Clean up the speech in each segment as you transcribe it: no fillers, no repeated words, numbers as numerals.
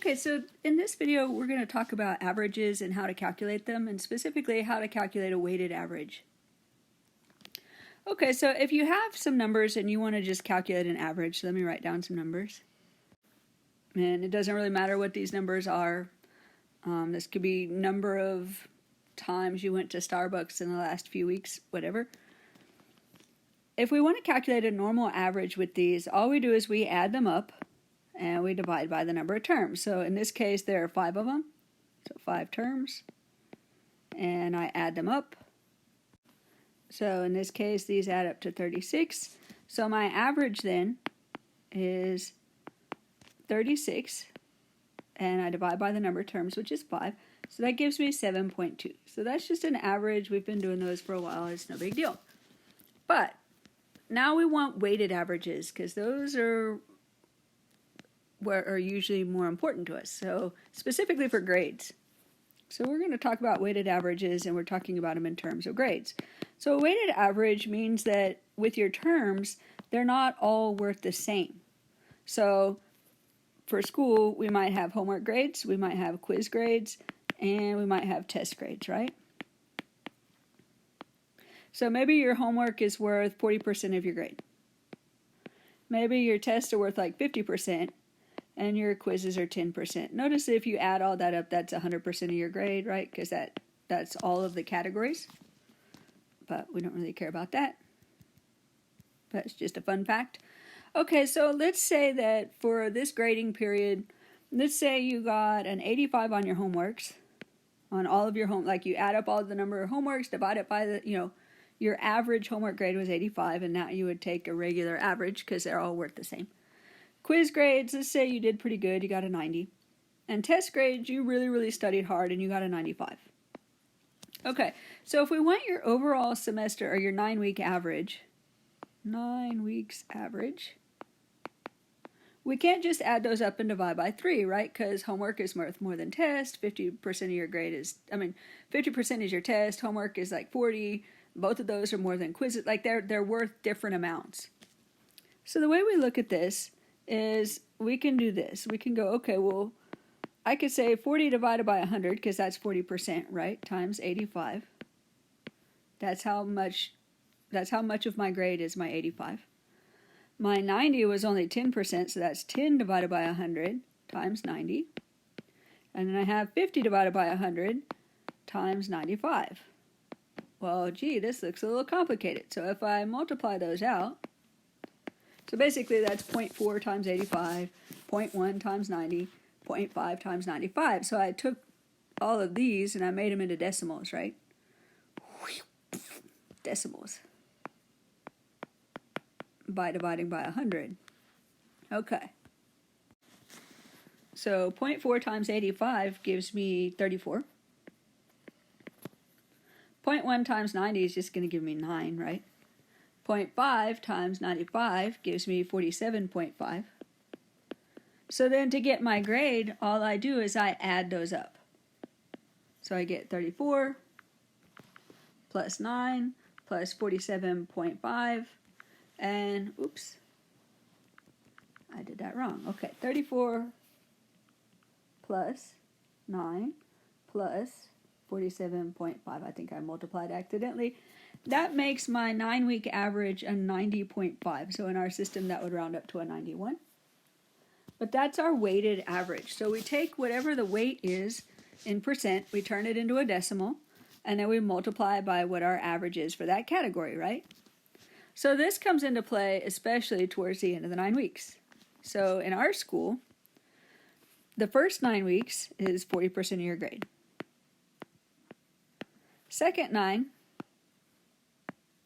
Okay, so in this video we're going to talk about averages and how to calculate them, and specifically how to calculate a weighted average. Okay, so if you have some numbers and you want to just calculate an average, let me write down some numbers. And it doesn't really matter what these numbers are. This could be number of times you went to Starbucks in the last few weeks, whatever. If we want to calculate a normal average with these, all we do is we add them up and we divide by the number of terms. So in this case, there are 5 of them, so 5 terms, and I add them up. So in this case, these add up to 36. So my average then is 36, and I divide by the number of terms, which is 5. So that gives me 7.2. So that's just an average. We've been doing those for a while. It's no big deal. But now we want weighted averages, because those are what are usually more important to us. So specifically for grades. So we're going to talk about weighted averages, and we're talking about them in terms of grades. So a weighted average means that with your terms, they're not all worth the same. So for school, we might have homework grades, we might have quiz grades, and we might have test grades, right? So maybe your homework is worth 40% of your grade. Maybe your tests are worth like 50%, and your quizzes are 10%. Notice if you add all that up, that's 100% of your grade, right? Because that's all of the categories. But we don't really care about that. That's just a fun fact. Okay, so let's say that for this grading period, let's say you got an 85 on your homeworks, on all of your like you add up all the number of homeworks, divide it by the, your average homework grade was 85, and now you would take a regular average because they're all worth the same. Quiz grades, let's say you did pretty good, you got a 90. And test grades, you really, really studied hard and you got a 95. Okay, so if we want your overall semester, or your 9-week average, 9 weeks average, we can't just add those up and divide by 3, right? Because homework is worth more than test. 50% of your grade is, 50% is your test. Homework is like 40. Both of those are more than quizzes. Like they're worth different amounts. So the way we look at this is we can do this. We can go, okay, well, I could say 40 divided by 100, because that's 40%, right? Times 85. That's how much of my grade is my 85. My 90 was only 10%, so that's 10 divided by 100 times 90. And then I have 50 divided by 100 times 95. Well, gee, this looks a little complicated. So if I multiply those out, so basically that's 0.4 times 85, 0.1 times 90, 0.5 times 95. So I took all of these and I made them into decimals, right? Decimals. By dividing by 100. Okay. So 0.4 times 85 gives me 34. 0.1 times 90 is just going to give me 9, right? 0.5 times 95 gives me 47.5. So then to get my grade, all I do is I add those up. So I get 34 plus 9 plus 47.5. And, oops, I did that wrong. Okay, 34 plus 9 plus 47.5. I think I multiplied accidentally. That makes my 9-week average a 90.5. So in our system, that would round up to a 91. But that's our weighted average. So we take whatever the weight is in percent, we turn it into a decimal, and then we multiply by what our average is for that category, right? So this comes into play especially towards the end of the 9 weeks. So in our school, the first 9 weeks is 40% of your grade. Second 9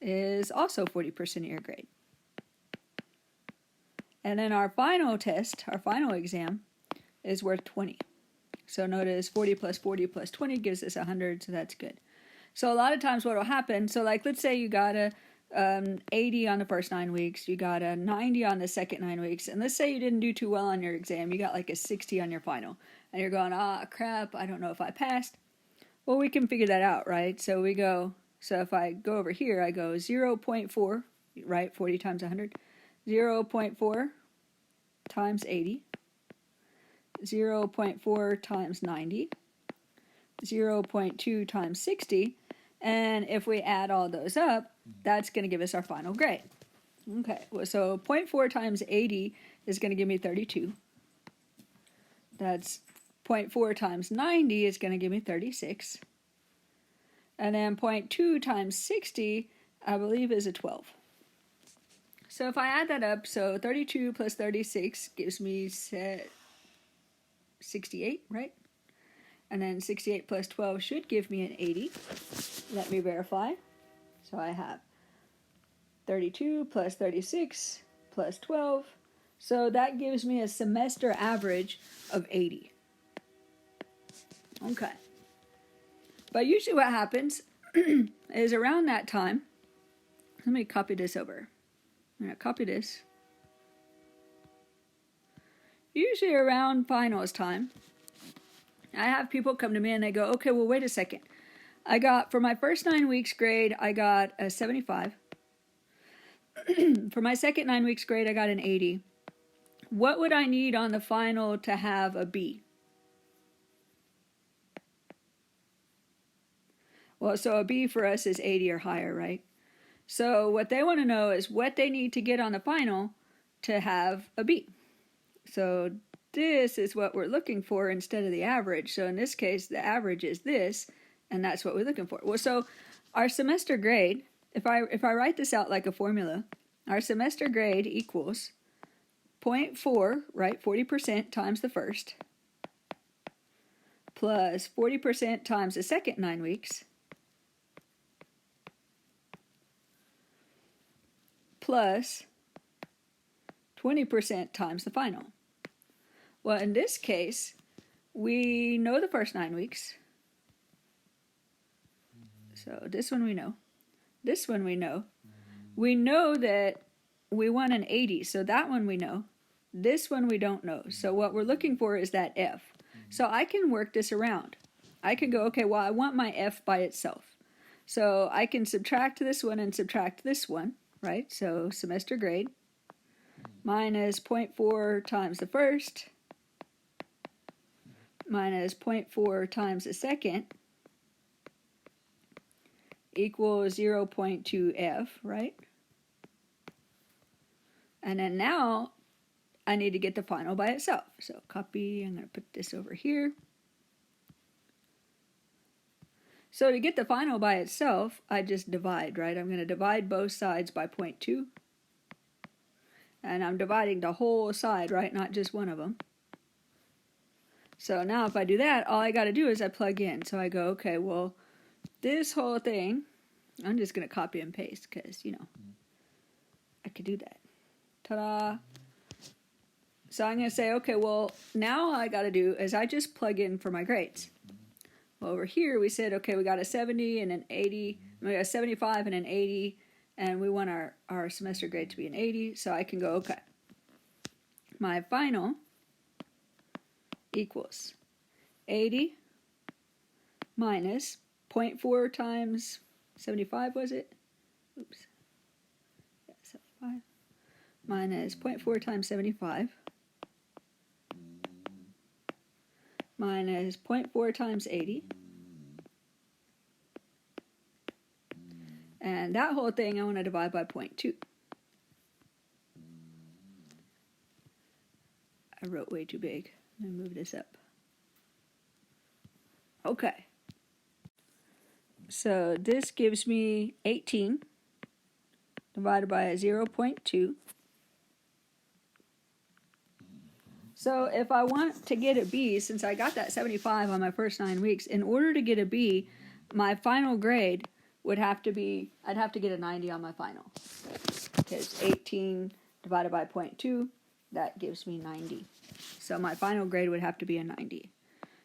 is also 40% of your grade. And then our final test, our final exam, is worth 20. So notice 40 plus 40 plus 20 gives us 100, so that's good. So a lot of times what will happen, so like let's say you got a 80 on the first 9 weeks, you got a 90 on the second 9 weeks, and let's say you didn't do too well on your exam, you got like a 60 on your final, and you're going, crap, I don't know if I passed. Well, we can figure that out, right? So we go, so if I go over here, I go 0.4, right, 40 times 100, 0.4 times 80 0.4 times 90, 0.2 times 60, and if we add all those up, that's going to give us our final grade. Okay, well, so 0.4 times 80 is going to give me 32. That's 0.4 times 90 is going to give me 36. And then 0.2 times 60, I believe, is a 12. So if I add that up, so 32 plus 36 gives me 68, right? And then 68 plus 12 should give me an 80. Let me verify. So I have 32 plus 36 plus 12. So that gives me a semester average of 80. Okay. But usually what happens is around that time, let me copy this over. I'm going to copy this. Usually around finals time, I have people come to me and they go, okay, well, wait a second. For my first 9 weeks grade, I got a 75. For my second 9 weeks grade, I got an 80. What would I need on the final to have a B? Well, so a B for us is 80 or higher, right? So what they want to know is what they need to get on the final to have a B. So this is what we're looking for instead of the average. So in this case, the average is this, and that's what we're looking for. Well, so our semester grade, if I write this out like a formula, our semester grade equals 0.4, right, 40% times the first, plus 40% times the second 9 weeks, plus 20% times the final. Well, in this case, we know the first 9 weeks. So this one we know. This one we know. We know that we want an 80, so that one we know. This one we don't know. So what we're looking for is that F. So I can work this around. I can go, okay, well, I want my F by itself. So I can subtract this one and subtract this one, right? So semester grade minus 0.4 times the first minus 0.4 times the second equals 0.2F, right? And then now I need to get the final by itself. So copy, I'm going to put this over here. So to get the final by itself, I just divide, right? I'm going to divide both sides by 0.2. And I'm dividing the whole side, right? Not just one of them. So now if I do that, all I got to do is I plug in. So I go, okay, well, this whole thing, I'm just going to copy and paste because, you know, I could do that. Ta-da! So I'm going to say, okay, well, now all I got to do is I just plug in for my grades. Well, over here we said, okay, we got a 70 and an 80, we got a 75 and an 80, and we want our semester grade to be an 80, so I can go, okay, my final equals 80 minus 0.4 times 75, was it? Oops. Yeah, 75. Minus 0.4 times 75 minus 0.4 times 80. And that whole thing I want to divide by 0.2. I wrote way too big. Let me move this up. Okay. So this gives me 18 divided by 0.2. So if I want to get a B, since I got that 75 on my first 9 weeks, in order to get a B, my final grade would have to be, I'd have to get a 90 on my final. Because 18 divided by 0.2, that gives me 90. So my final grade would have to be a 90.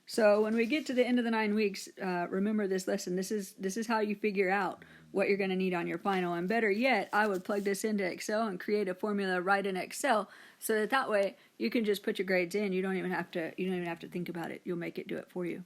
So when we get to the end of the 9 weeks, remember this lesson. This is how you figure out what you're going to need on your final. And better yet, I would plug this into Excel and create a formula right in Excel, so that way you can just put your grades in. You don't even have to think about it. You'll make it do it for you.